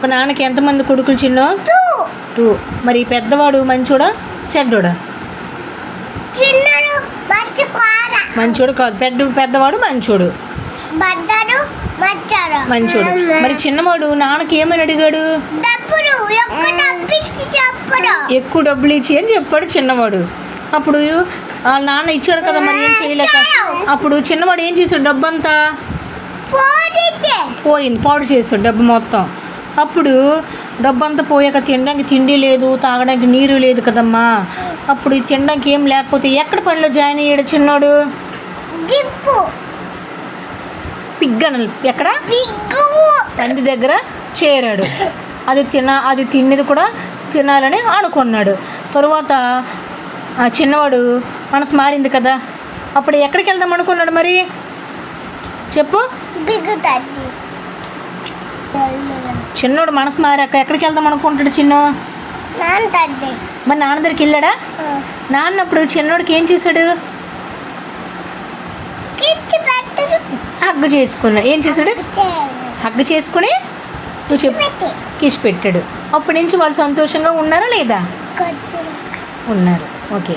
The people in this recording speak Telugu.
ఒక నాన్నకి ఎంతమంది కొడుకులు చిన్న? 2. మరి పెద్దవాడు మంచోడా చెడ్డోడా? మంచోడు కాదు, పెద్దవాడు మంచోడు. మంచోడు. మరి చిన్నవాడు నాన్నకి ఏమని అడిగాడు? ఎక్కువ డబ్బులు ఇచ్చి అని చెప్పాడు చిన్నవాడు. అప్పుడు నాన్న ఇచ్చాడు కదా, మరి ఏం చేయలేక అప్పుడు చిన్నవాడు ఏం చేశాడు? డబ్బు అంతా పోయింది, పాడు చేశాడు డబ్బు మొత్తం. అప్పుడు డబ్బు అంతా పోయాక తినడానికి తిండి లేదు, తాగడానికి నీరు లేదు కదమ్మా. అప్పుడు తినడానికి ఏం లేకపోతే ఎక్కడ పనిలో జాయిన్ అయ్యాడు చిన్నోడు? పిగ్గనలు ఎక్కడ? పంది దగ్గర చేరాడు. అది తిన్నది కూడా తినాలని అనుకున్నాడు. తరువాత ఆ చిన్నవాడు మనసు మారింది కదా, అప్పుడు ఎక్కడికి వెళ్దాం అనుకున్నాడు మరి చెప్పు? చిన్నోడు మనసు మారాక ఎక్కడికి వెళ్దాం అనుకుంటాడు చిన్న? మరి నాన్న దగ్గరికి వెళ్ళాడా? నాన్నప్పుడు చిన్నోడికి ఏం చేశాడు? హగ్గు చేసుకున్నాడు. ఏం చేశాడు? హగ్గు చేసుకుని నువ్వు చెప్పు కిస్ పెట్టాడు. అప్పటి నుంచి వాళ్ళు సంతోషంగా ఉన్నారా లేదా? ఉన్నారు. ఓకే.